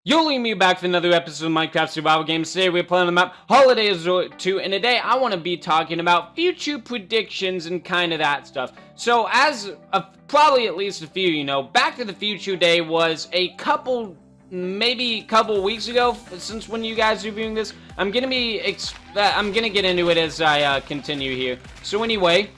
Yo, me back for another episode of Minecraft Survival Games. Today we're playing on the map Holiday Resort 2, and today I want to be talking about future predictions and kind of that stuff. So, as probably at least a few you know, Back to the Future Day was a couple, maybe a couple weeks ago, since when you guys are viewing this. I'm gonna get into it as I continue here. So anyway,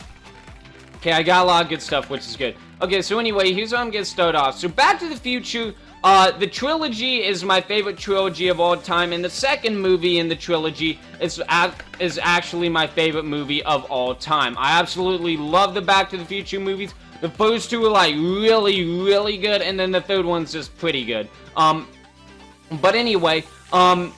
okay, I got a lot of good stuff, which is good. Okay, so anyway, here's how I'm gonna start off. So Back to the Future, the trilogy is my favorite trilogy of all time, and the second movie in the trilogy is actually my favorite movie of all time. I absolutely love the Back to the Future movies. The first two are like really, really good, and then the third one's just pretty good. But anyway,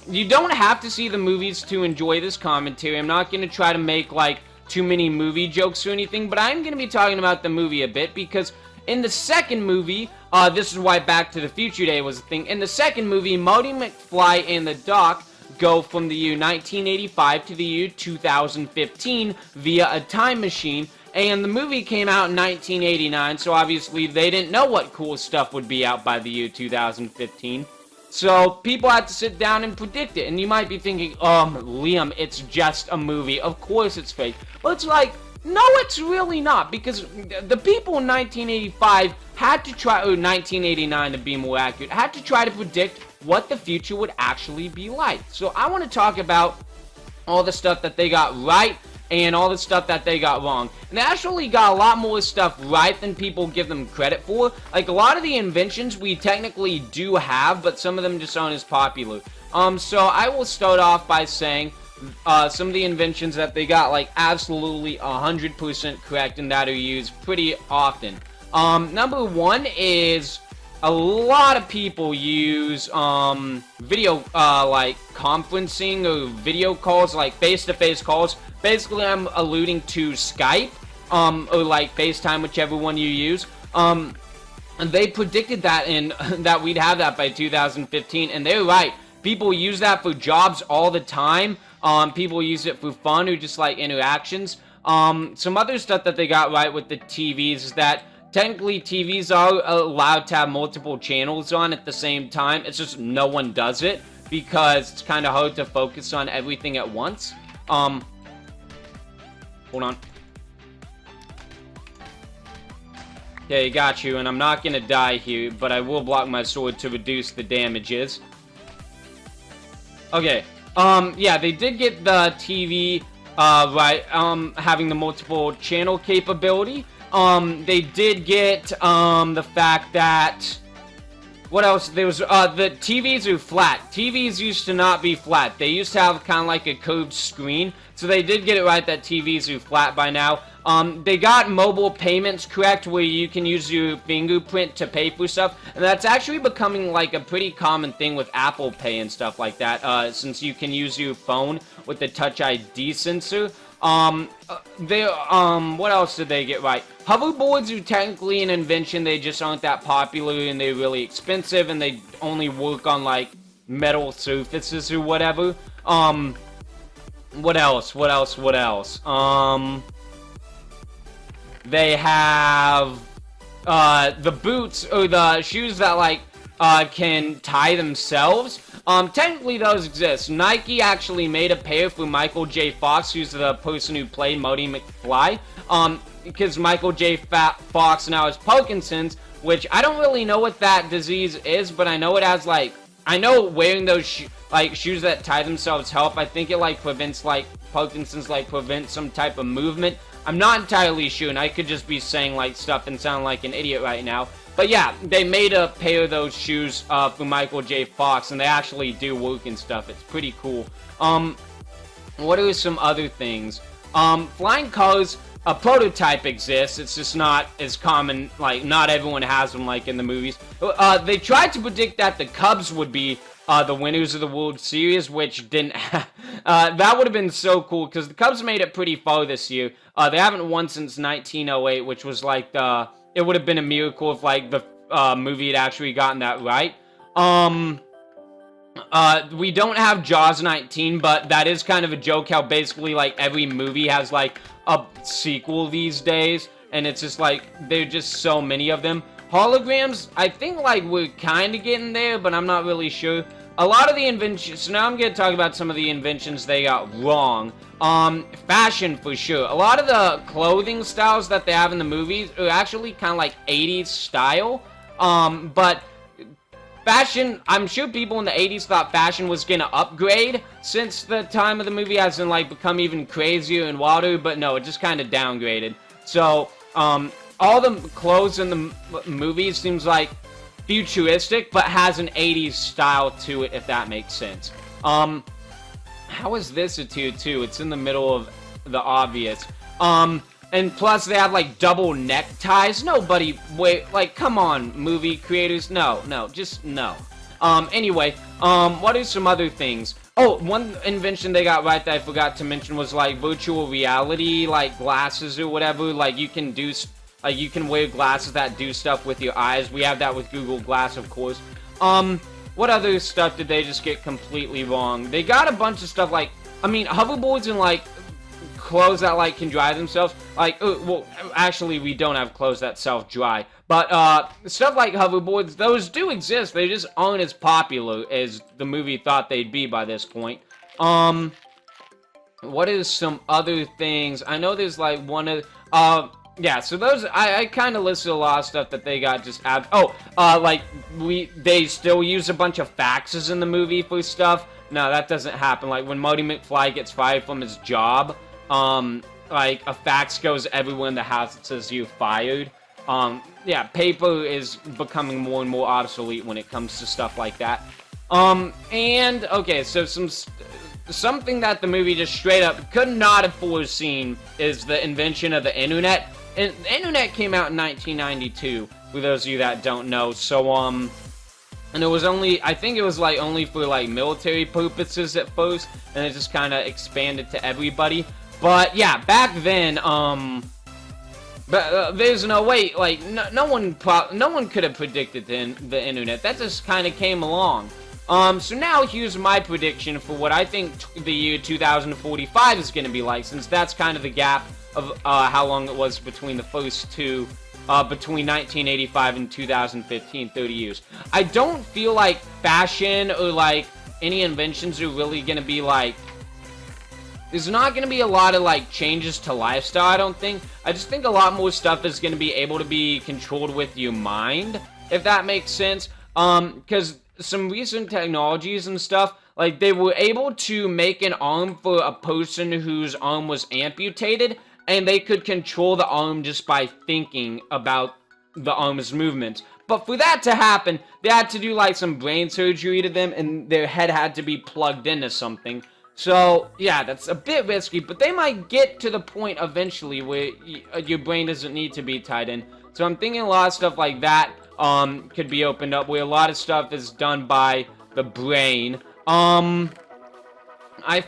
you don't have to see the movies to enjoy this commentary. I'm not gonna try to make like too many movie jokes or anything, but I'm gonna be talking about the movie a bit because in the second movie, this is why Back to the Future Day was a thing. In the second movie, Marty McFly and the Doc go from the year 1985 to the year 2015 via a time machine. And the movie came out in 1989, so obviously they didn't know what cool stuff would be out by the year 2015. So people had to sit down and predict it. And you might be thinking, Liam, it's just a movie. Of course it's fake. Well, it's like, no, it's really not, because the people in 1985 had to try, or 1989 to be more accurate, had to try to predict what the future would actually be like. So I want to talk about all the stuff that they got right and all the stuff that they got wrong. And they actually got a lot more stuff right than people give them credit for. Like, a lot of the inventions we technically do have, but some of them just aren't as popular. So I will start off by saying some of the inventions that they got like absolutely 100% correct and that are used pretty often. Number one is a lot of people use video like conferencing or video calls, like face-to-face calls. Basically, I'm alluding to Skype or like FaceTime, whichever one you use. And they predicted that that we'd have that by 2015, and they're right. People use that for jobs all the time. People use it for fun or just like interactions. Some other stuff that they got right with the TVs is that technically TVs are allowed to have multiple channels on at the same time. It's just no one does it because it's kind of hard to focus on everything at once. Hold on. Okay, got you, and I'm not gonna die here, but I will block my sword to reduce the damages. Okay. Yeah, they did get the TV, right, having the multiple channel capability. They did get, the fact that, what else? There was, the TVs are flat. TVs used to not be flat. They used to have kind of like a curved screen, so they did get it right that TVs are flat by now. They got mobile payments correct, where you can use your fingerprint to pay for stuff, and that's actually becoming like a pretty common thing with Apple Pay and stuff like that, since you can use your phone with the Touch ID sensor. What else did they get right? Hoverboards are technically an invention, they just aren't that popular, and they're really expensive, and they only work on, like, metal surfaces or whatever. What else? They have, the boots, or the shoes that, like, can tie themselves. Technically those exist. Nike actually made a pair for Michael J. Fox, who's the person who played Marty McFly. Because Michael J. Fox now has Parkinson's, which I don't really know what that disease is, but I know it has, like, I know wearing those shoes that tie themselves help. I think it, like, prevents, like, Parkinson's, like, prevents some type of movement. I'm not entirely sure, and I could just be saying, like, stuff and sound like an idiot right now. But yeah, they made a pair of those shoes for Michael J. Fox, and they actually do work and stuff. It's pretty cool. What are some other things? Flying cars, a prototype exists. It's just not as common, like, not everyone has them like in the movies. They tried to predict that the Cubs would be the winners of the World Series, which didn't that would have been so cool, because the Cubs made it pretty far this year. They haven't won since 1908, which was like it would have been a miracle if, like, the movie had actually gotten that right. We don't have Jaws 19, but that is kind of a joke how basically, like, every movie has, like, a sequel these days, and it's just, like, there are just so many of them. Holograms, I think, like, we're kind of getting there, but I'm not really sure. A lot of the inventions, so now I'm going to talk about some of the inventions they got wrong. Fashion, for sure. A lot of the clothing styles that they have in the movies are actually kind of like 80s style. But fashion, I'm sure people in the 80s thought fashion was going to upgrade since the time of the movie, as in, like, become even crazier and wilder, but no, it just kind of downgraded. So, all the clothes in the movies seems like futuristic, but has an 80s style to it, if that makes sense. How is this a tier 2? It's in the middle of the obvious. And plus they have, like, double neckties. Nobody, wait, like, come on, movie creators. No, just no. Anyway, what are some other things? Oh, one invention they got right that I forgot to mention was, like, virtual reality, like, glasses or whatever. Like, you can do, like, you can wear glasses that do stuff with your eyes. We have that with Google Glass, of course. What other stuff did they just get completely wrong? They got a bunch of stuff, like, I mean, hoverboards and, like, clothes that, like, can dry themselves. Like, well, actually, we don't have clothes that self-dry. But, stuff like hoverboards, those do exist. They just aren't as popular as the movie thought they'd be by this point. What is some other things? I know there's, like, one of, yeah, so those, I kind of listed a lot of stuff that they got just like, they still use a bunch of faxes in the movie for stuff. No, that doesn't happen. Like, when Marty McFly gets fired from his job, like, a fax goes everywhere in the house that says you're fired. Yeah, paper is becoming more and more obsolete when it comes to stuff like that. And, okay, so something that the movie just straight up could not have foreseen is the invention of the internet. And the internet came out in 1992, for those of you that don't know. So, and it was only, I think it was, like, only for, like, military purposes at first, and it just kind of expanded to everybody. But, yeah, back then, there's no way, like, no one could have predicted the internet. That just kind of came along. So now here's my prediction for what I think the year 2045 is going to be like, since that's kind of the gap of how long it was between the first two, between 1985 and 2015, 30 years. I don't feel like fashion or, like, any inventions are really going to be, like, there's not going to be a lot of, like, changes to lifestyle, I don't think. I just think a lot more stuff is going to be able to be controlled with your mind, if that makes sense. Because some recent technologies and stuff, like, they were able to make an arm for a person whose arm was amputated, and they could control the arm just by thinking about the arm's movements. But for that to happen, they had to do, like, some brain surgery to them, and their head had to be plugged into something. So, yeah, that's a bit risky, but they might get to the point eventually where your brain doesn't need to be tied in. So I'm thinking a lot of stuff like that could be opened up, where a lot of stuff is done by the brain. I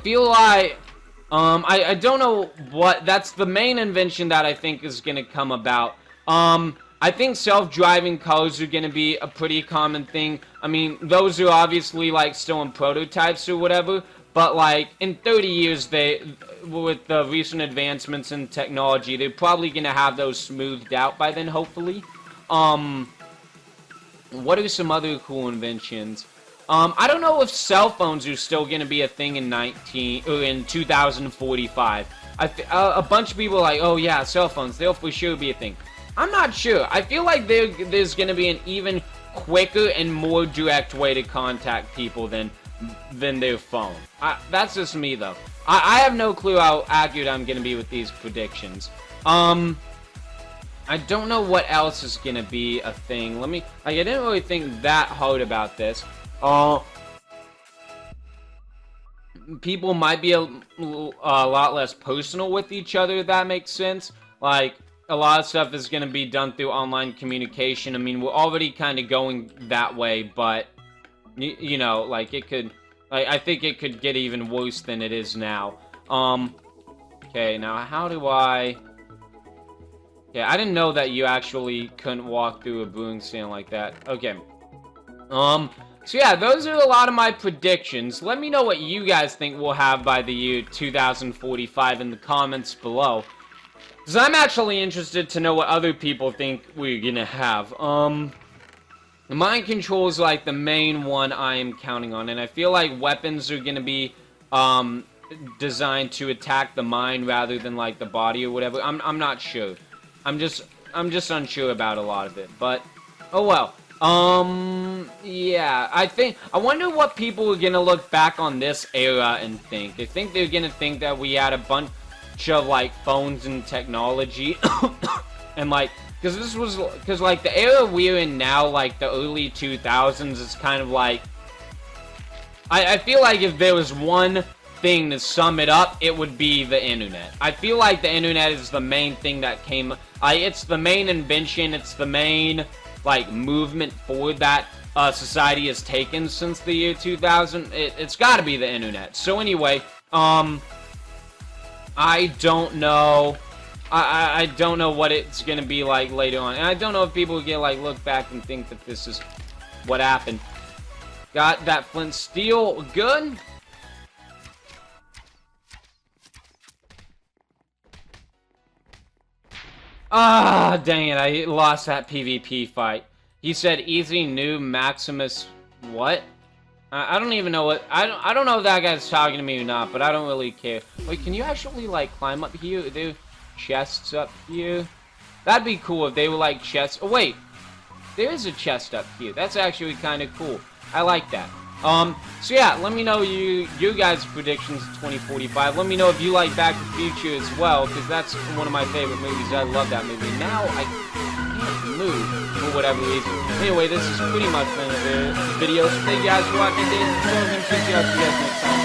feel like, I don't know what, that's the main invention that I think is going to come about. I think self-driving cars are going to be a pretty common thing. I mean, those are obviously, like, still in prototypes or whatever, but, like, in 30 years, with the recent advancements in technology, they're probably going to have those smoothed out by then, hopefully. What are some other cool inventions? I don't know if cell phones are still going to be a thing in 2045. A bunch of people are like, oh yeah, cell phones, they'll for sure be a thing. I'm not sure. I feel like there's going to be an even quicker and more direct way to contact people than their phone. That's just me, though. I have no clue how accurate I'm going to be with these predictions. I don't know what else is going to be a thing. I didn't really think that hard about this. People might be a lot less personal with each other, if that makes sense. Like, a lot of stuff is going to be done through online communication. I mean, we're already kind of going that way, but, you know, like, it could, like, I think it could get even worse than it is now. Okay, now, how do I... Yeah, I didn't know that you actually couldn't walk through a brewing stand like that. Okay. So yeah, those are a lot of my predictions. Let me know what you guys think we'll have by the year 2045 in the comments below. Because I'm actually interested to know what other people think we're gonna have. Mind control is like the main one I am counting on, and I feel like weapons are gonna be designed to attack the mind rather than like the body or whatever. I'm not sure. I'm just unsure about a lot of it, but oh well. Yeah, I wonder what people are gonna look back on this era and think. I think they're gonna think that we had a bunch of like phones and technology and like because like the era we're in now, like the early 2000s, is kind of like I feel like if there was one thing to sum it up, it would be the internet. I feel like the internet is the main thing that came. It's the main invention. It's the main like movement forward that society has taken since the year 2000. It's got to be the internet. So anyway, I don't know. I don't know what it's gonna be like later on, and I don't know if people get like look back and think that this is what happened. Got that flint steel good. Ah, dang it! I lost that PvP fight. He said easy new Maximus. What? I don't even know what. I don't know if that guy's talking to me or not, but I don't really care. Wait, can you actually like climb up here? Are there chests up here? That'd be cool if they were like chests. Oh wait, there is a chest up here. That's actually kind of cool. I like that. So yeah, let me know you guys' predictions of 2045. Let me know if you like Back to the Future as well, because that's one of my favorite movies. I love that movie. Now I can't move for whatever reason. Anyway, this is pretty much the end of the video. So thank you guys for watching. See you guys next time.